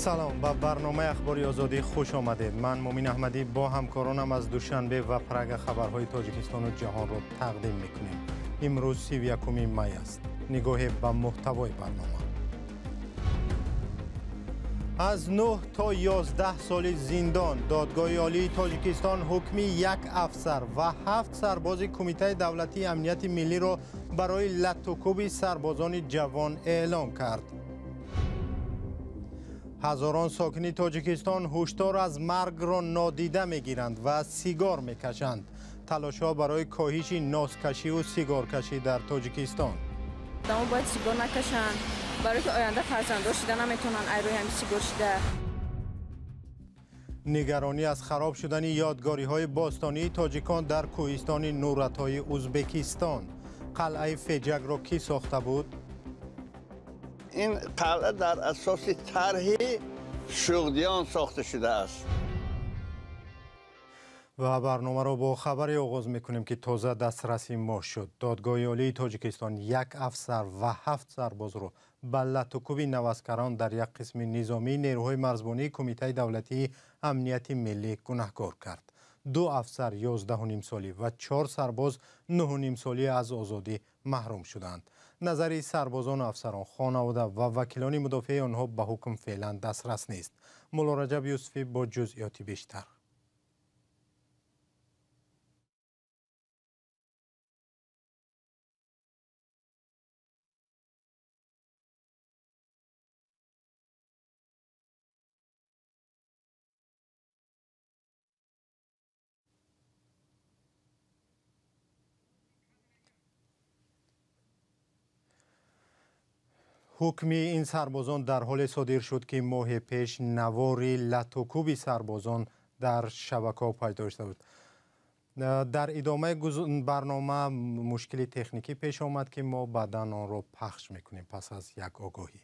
سلام، به برنامه اخباری آزادی خوش آمدید. من مومین احمدی با همکارانم از دوشنبه و پرگ خبرهای تاجیکستان و جهان را تقدیم میکنیم. امروز 31 می است. نگاه به محتوای برنامه. از 9 تا 11 سال زندان، دادگاه عالی تاجیکستان حکم یک افسر و 7 سرباز کمیته دولتی امنیت ملی را برای لطوکوب سربازان جوان اعلام کرد. هزاران ساکنی تاجیکستان هشدار از مرگ را نادیده میگیرند و سیگار میکشند. تلاش‌ها برای کاهش نازکشی و سیگارکشی در تاجیکستان. آدم‌ها باید سیگار نکشند برای که آینده فرزنداش دیده نمیتونن ایروی هم سیگار شده. نگرانی از خراب شدن یادگاری‌های باستانی تاجیکان در کوهستان نورتای ازبکستان. قلعه فجگ را کی ساخته بود؟ این قلعه در اساس طرح شغدیان ساخته شده است. و برنامه را با خبری آغاز میکنیم که تازه دسترسی ما شد. دادگاه عالی تاجیکستان یک افسر و 7 سرباز را به لطوکوب نوسکران در یک قسم نظامی نیروهای مرزبانی کمیته دولتی امنیت ملی گناهکار کرد. 2 افسر 11.5 سالی و 4 سرباز 9.5 سالی از آزادی محروم شدند. نظری سربازان و افسران، خانواده و وکیلان مدافع آنها به حکم فعلا دسترس نیست. مولا رجب یوسفی با جزئیات بیشتر. حکم این سربازان در حال صادر شد که ماه پیش نوار لطوکوب سربازان در شبکه‌ها پیدا شده بود. در ادامه برنامه مشکلی تکنیکی پیش آمد که ما بعداً آن را پخش میکنیم پس از یک آگاهی.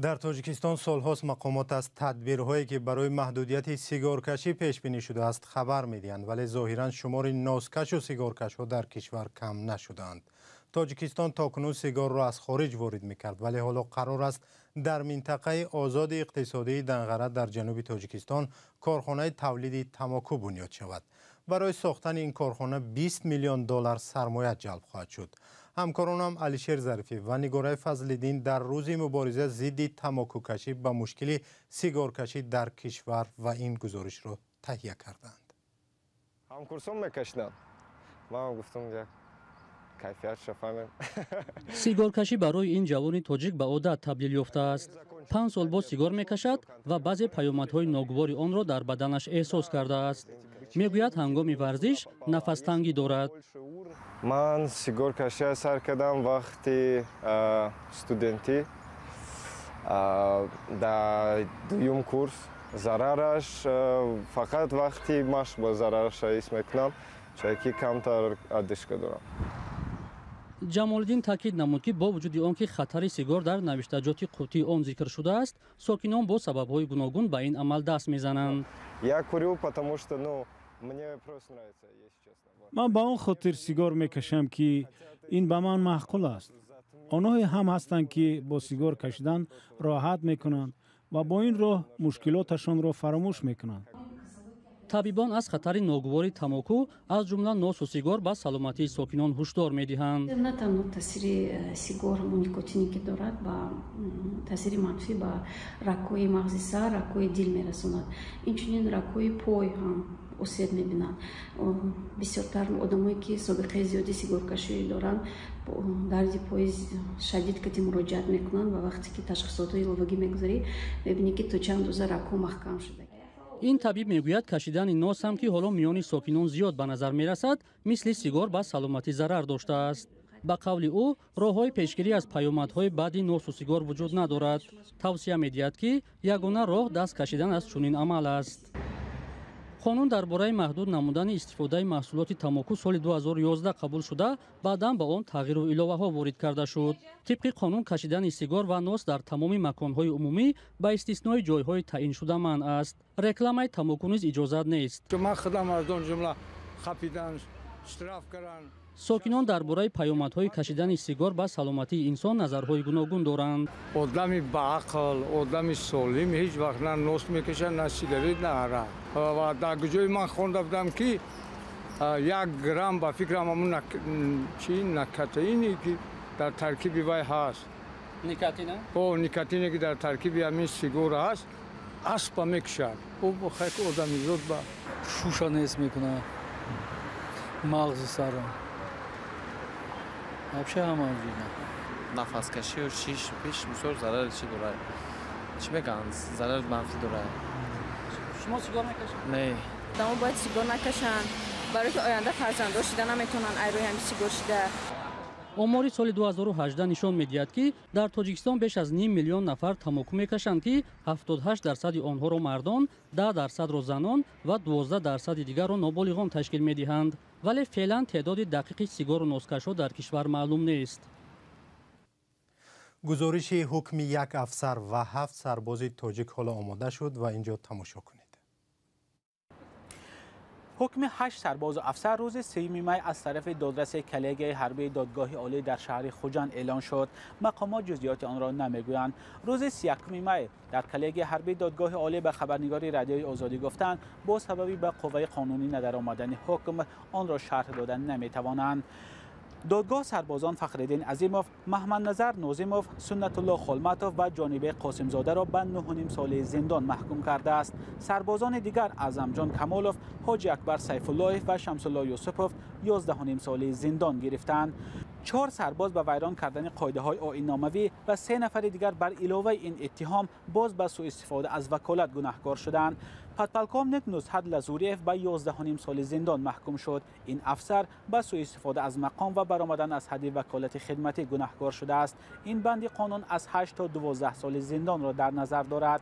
در تاجیکستان سالهاست مقامات از تدبیرهایی که برای محدودیت سیگارکشی پیش بینی شده است خبر میدهند، ولی ظاهرا شمار نازکش و سیگارکش ها در کشور کم نشدند. تاجیکستان تاکنون سیگار را از خارج وارد میکرد، ولی حالا قرار است در منطقه آزاد اقتصادی دنغره در جنوب تاجیکستان کارخانه تولید تماکو بنیاد شود. برای ساختن این کارخانه 20 میلیون دلار سرمایه جلب خواهد شد. همکارانم علیشیر ظریفی و نگارای فضل‌الدین در روز مبارزه ضد تماکوکشی به مشکل سیگارکشی در کشور و این گزارش را تهیه کردند. همکورسون میکشیدن. ما گفتم یک کیفیت شفایم. سیگارکشی برای این جوان تاجیک به عادت تبدیل یافته است. 5 سال بعد سیگار میکشد و بعضی پیامدهای ناگوار آن را در بدنش احساس کرده است. میگوید هنگام ورزش نفس تنگی دارد. من سیگار کشی سر کردم وقتی استودنتی در دوم کورس. ضررش فقط وقتی مشق با ضررش حس میکنم چون که کمتر ادشکه دارم. جمال‌الدین تاکید نمود که با وجود آنکه خطر سیگار در نوشتجات قوطی آن ذکر شده است، ساکنان با سبب‌های گوناگون به این عمل دست میزنند. من با آن خاطر سیگار میکشم که این به من معقول است. آنها هم هستند که با سیگار کشیدن راحت میکنند و با این راه مشکلاتشان را فراموش میکنند. طبیبان از خطر ناگوار تماکو از جمله نوش و سیگار به سلامتی ساکنان هشدار میدهند. نه تنها تاثیر سیگار و نیکوتینی که دارد با تاثیر منفی با رکوی مغز سر، رکوی دل میرساند. اینچنین رکوی پای هم اثر میبینند. بسیارتر آدمایی که سابقه زیادی سیگارکشی دارند درد پای شدید که مراجعت میکنند و وقتی که تشخیصات علاوگی میگذاری میبینی که تا چند روز رکو محکم شده. این طبیب میگوید کشیدن ناس هم که حالا میان ساکنان زیاد به نظر میرسد مثل سیگار به سلامتی ضرر داشته است. ба қавли ӯ роҳҳои пешгирӣ аз паёмадҳои баъди носу сигор вуҷуд надорад. тавсия медиҳад ки ягона роҳ даст кашидан аз чунин амал аст. қонун дар бораи маҳдуд намудани истифодаи маҳсулоти тамоку соли 2011 қабул шуда, баъдан ба он тағйиру иловаҳо ворид карда шуд. тибқи қонун кашидани сигор ва нос дар тамоми маконҳои умумӣ ба истиснои ҷойҳои таъиншуда манъ аст. рекламаи тамоку низ иҷозат нест. сокинон дар бораи паёмадҳои кашидани сигор ба саломатии инсон назарҳои гуногун доранд. одами баақл, одами солим ҳеҷ вақт на нос мекашад, на сигарет, на арақ. ва дар ҷои ман хонда будам ки 1 грамм ба фикрам ҳамун никотине ки дар таркиби вай ҳаст. никотине ки дар таркиби ҳамин сигор ҳаст, аспа мекашад. хайк одамизод ба шуша нест мекунад. мағзи сарам. вообще ҳама вина. нафаскашӣ ва шиш пеш бисёр зарари чӣ дорад. чӣ мегӯянд? зарари манфӣ дорад. шумо сигор мекашед? Не. Дамо бояд сигор накашанд, барои ки оянда фарзандо шида наметавонанд айрӯи ҳами сигор шида. омори соли 2018 нишон медиҳад ки дар тоҷикистон беш аз 5 миллион нафар тамоку мекашанд ки 78% онҳоро мардон, 10% занон ва 12% дигарро ноболиғон ташкил медиҳанд. вале феълан теъдоди дақиқи сигору носкашҳо дар кишвар маълум нест. гузориши ҳукми як афсар ва 7 сарбози тоҷик ҳоло омода шуд ва инҷо тамошо кунед. حکم 8 سرباز و افسر روز 3 می از طرف دادرس کلیه حربی دادگاه عالی در شهر خوجند اعلان شد. مقامات جزئیات آن را نمیگویند. روز 31 می در کلیه حربی دادگاه عالی به خبرنگاری رادیوی آزادی گفتند با سببی به قوه قانونی ندرآمدن حکم آن را شرح دادن نمیتوانند. دادگاه سربازان فخرالدین عظیموف، محمد نظر ناظموف، سنت الله خلمتوف و جانبه قاسم زاده را به 9.5 سال زندان محکوم کرده است. سربازان دیگر اعظم جان کمالوف، حاجی اکبر سیف الله و شمس الله یوسفوف 11.5 سال زندان گرفتند. 4 سرباز به ویران کردن قاعده‌های آیین‌ناموی و 3 نفر دیگر بر علاوه این اتهام باز به سوء استفاده از وکالت گناهکار شدند. پادپالکومنیک نزهت لزوریف به 11.5 سال زندان محکوم شد. این افسر به سوء استفاده از مقام و برآمدن از حد وکالت خدمتی گناهکار شده است. این بند قانون از 8 تا 12 سال زندان را در نظر دارد.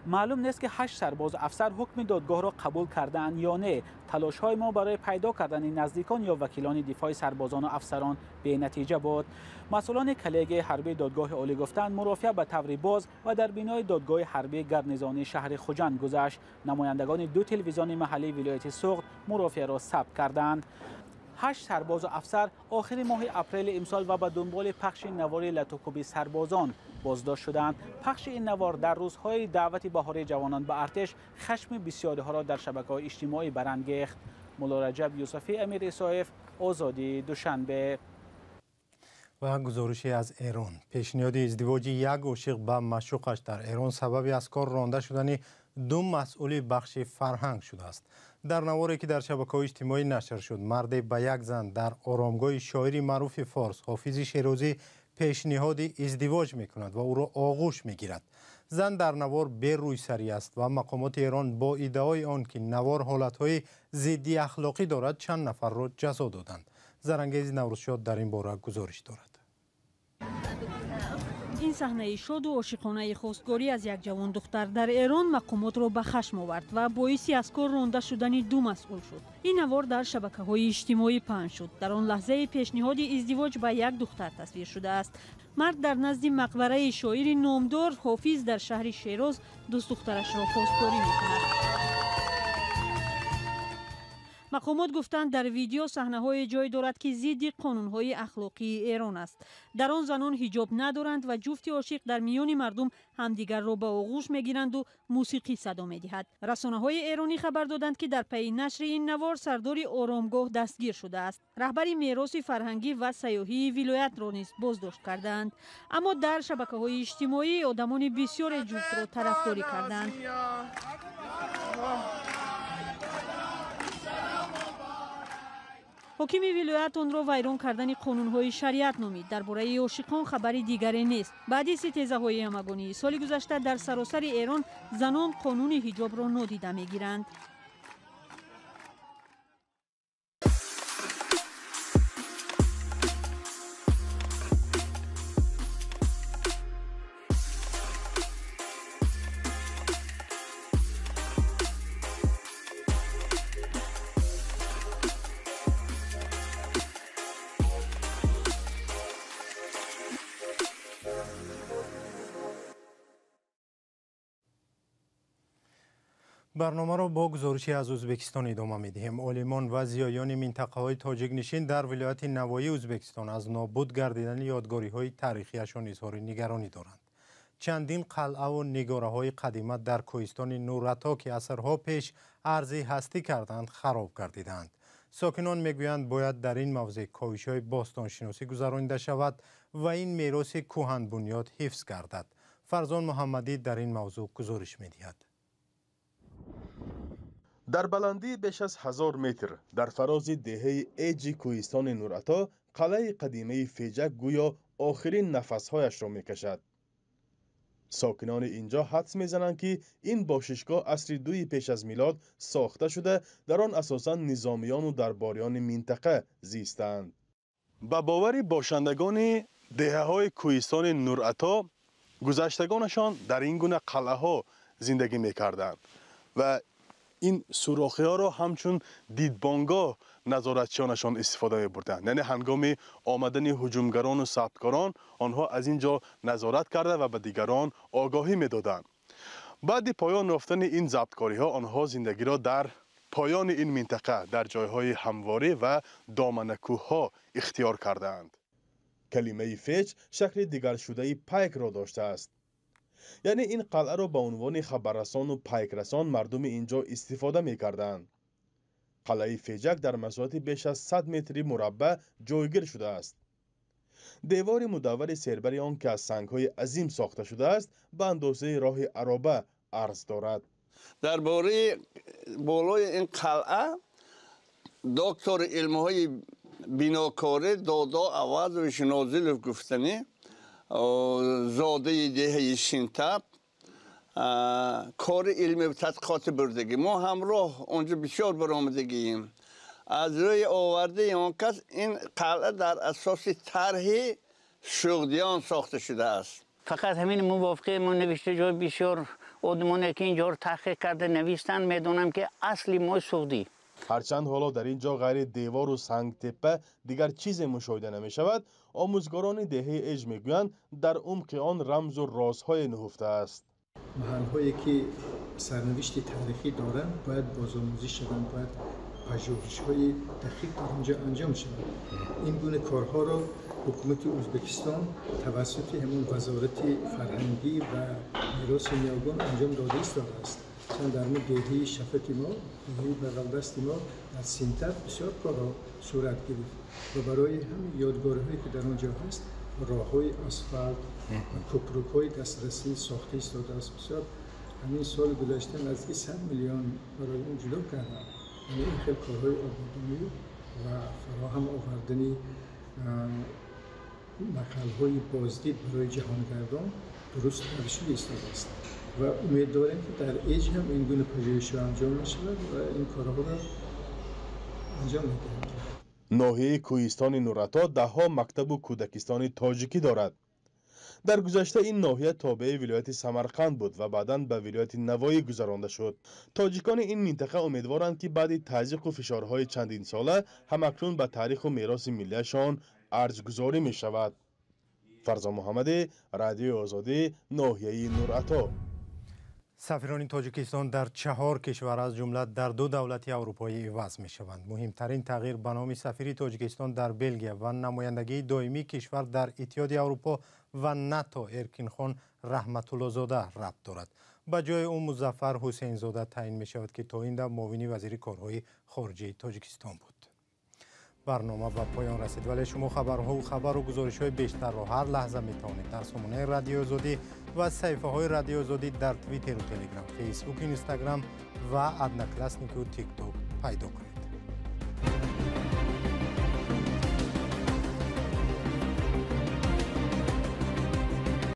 معلوم نیست که 8 سرباز افسر حکم دادگاه را قبول کردند یا نه. تلاش های ما برای پیدا کردن نزدیکان یا وکیلان دفاع سربازان و افسران به نتیجه بود. مسئولان کلیه حربی دادگاه عالی گفتند مرافعه به طور باز و در بینای دادگاه حربی گرنیزانی شهر خوجند گذشت. نمایندگان 2 تلویزیون محلی ولایت سوغد مرافعه را ثبت کردند. 8 سرباز و افسر آخر ماه اپریل امسال و به دنبال پخش نوار لاتوکوبی سربازان بازداشت شدند. پخش این نوار در روزهای دعوت بهاری جوانان به ارتش خشم بسیاری‌ها را در شبکه‌های اجتماعی برانگیخت. مولا رجب یوسفی، امیر اسایف، آزادی، دوشنبه. و گزارشی از ایران. پیشنهاد ازدواج یک عاشق با معشوقش در ایران سبب از کار رانده شدن 2 مسئول بخش فرهنگ شده است. در نواری که در شبکه‌های اجتماعی نشر شد، مرد با یک زن در آرامگاه شاعری معروف فارس حافظ شیرازی پیشنهاد ازدواج میکند و او را آغوش میگیرد. زن در نوار بی روی سری است و مقامات ایران با ادعای آن که نوار حالتهای ضد اخلاقی دارد چند نفر را جزا دادند. زرنگیز نوروزشاد در این باره گزارش دارد. این صحنه شاد و عاشقانه خواستگاری از یک جوان دختر در ایران مقامات را به خشم آورد و باعث از کار رانده شدن 2 مسئول شد. این نوار در شبکه‌های اجتماعی پخش شد. در آن لحظه پیشنهاد ازدواج با یک دختر تصویر شده است. مرد در نزد مقبره شاعر نامدار حافظ در شهر شیراز دوست دخترش را خواستگاری می‌کند. مقامات گفتند در ویدیو صحنه‌های جای دارد که ضد قانون‌های اخلاقی ایران است. در آن زنان حجاب ندارند و جفت عاشق در میان مردم همدیگر را به آغوش می‌گیرند و موسیقی صدا می‌دهد. رسانه‌های ایرانی خبر دادند که در پی نشر این نوار سردار آرامگاه دستگیر شده است. رهبر میراث فرهنگی و سیاحی ولایت را نیز بازداشت کردند. اما در شبکه‌های اجتماعی آدمان بسیار جفت را طرفداری کردند. حاکم ولایت آن را ویران کردن قانون‌های شریعت نامید. درباره عاشقان خبری دیگری نیست. بعد از ستیزه‌های همگانی سال گذشته در سراسر ایران زنان قانون حجاب را نادیده می‌گیرند. برنامه را با گزارشی از ازبکستان ادامه می‌دهیم. عالمان و زیایان منطقه‌های تاجیک نشین در ولایت نوایی ازبکستان از نابود گردیدن یادگاری‌های تاریخیشان اظهار نگرانی دارند. چندین قلعه و نگاره‌های قدیمی در کوهستان نورعطا که عصرها پیش ارض هستی کردند خراب گردیدند. ساکنان میگویند باید در این موضع کاوش‌های باستانشناسی گذرانیده شود و این میراث کهن بنیاد حفظ گردد. فرزان محمدی در این موضوع گزارش می‌دهد. در بلندی بیش از 1000 متر در فراز دهه ایج کوهستان نورعطا قلعه قدیمه فیجک گویا آخرین نفسهایش را میکشد. ساکنان اینجا حدس میزنند که این باششگاه عصر 2 پیش از میلاد ساخته شده، در آن اساساً نظامیان و درباریان منطقه زیستند. به باور باشندگان دهه‌های کوهستان نورعطا گذشتگانشان در این گونه قلعه‌ها زندگی میکردند و این سوراخی ها را همچون دیدبانگاه نظارتچیانشان استفاده می‌بردند. یعنی هنگام آمدن هجومگران و ثبتکاران آنها از اینجا نظارت کرده و به دیگران آگاهی می‌دادند. بعد پایان رفتن این ضبطکاری ها آنها زندگی را در پایان این منطقه در جایهای همواره و دامن کوه‌ها اختیار کردند. کلمه فیج شکل دیگر شده پیک را داشته است. یعنی این قلعه را به عنوان خبررسان و پیکرسان مردم اینجا استفاده می کردند. قلعه فیجک در مساحت بیش از 100 متر مربع جایگیر شده است. دیوار مدور سربر آن که از سنگ‌های عظیم ساخته شده است به اندازه راه عرابه عرض دارد. در بالای این قلعه دکتر علم‌های بیناکاری دادا عوض و نازل گفتنی زاده دهه شینتب کار علمی و تحقیقات بردگی. ما همراه اونجا بسیار برآمدگیم. از روی آورده آن کس این قلعه در اساس طرح شغدیان ساخته شده است. فقط همین موافقه ما نوشته جای بسیار آدمانی که اینجا رو تحقیق کرده نوشتن میدونم که اصلی ما سوختی. هرچند حالا در اینجا غیر دیوار و سنگ تپه دیگر چیزی مشاهده نمی شود، آموزگاران دهه ایج میگویند در عمق آن رمز و رازهای نهفته است. محل‌هایی که سرنوشت تاریخی دارند باید بازآموزی شوند، باید پژوهش‌های دقیق در اینجا انجام شود. این گونه کارها را حکومت ازبکستان توسط همون وزارت فرهنگی و میراث نیاگان انجام داده است. چون در ما دهه شفت ما، دهه بغل دست ما در سینتر بسیار کارها صورت گرفت و برای همین یادگاری‌هایی که در آنجا هست راه‌های آسفالت و کوپروک‌های دسترسی ساخته ایستاده است. بسیار همین سال گذشته نزدیک 100 میلیون برای اون جلو کردن. یعنی این خیلی کارهای آبادانی و فراهم آوردن مقال‌های بازدید برای جهانگردان درست برشون ایستاده است. و امید داریم که در ایج هم این گونه پژوهش انجام می‌شود و این کارها را انجام می‌دهیم. ناحیه کوهستان نورعطا ده‌ها مکتب و کودکستان تاجیکی دارد. در گذشته این ناحیه تابع ولایت سمرقند بود و بعداً به ولایت نوایی گذرانده شد. تاجیکان این منطقه امیدوارند که بعد تضییق و فشارهای چندین ساله همکنون به تاریخ و میراث ملیشان ارزگذاری می‌شود. فرزان محمدی، رادیو آزادی، ناحیه نورعطا. سفیران تاجیکستان در 4 کشور از جمله در 2 دولت اروپایی عوض می شوند. مهمترین تغییر به نام سفیر تاجیکستان در بلژیم و نمایندگی دائمی کشور در اتحاد اروپا و ناتو ارکین خان رحمت الله زاده ربط دارد. به جای او مظفر حسین زاده تعیین می شود که تا این دم معاون وزیر کارهای خارجه تاجیکستان بود. برنامه به پایان رسید، ولی شما خبرها و خبر و گزارش‌های بیشتر را هر لحظه می‌توانید در سامانه رادیو آزادی و صفحه‌های رادیو آزادی در توییتر و تلگرام، فیسبوک، اینستاگرام و ادنکلاسنیک و تیک توک پیدا کنید.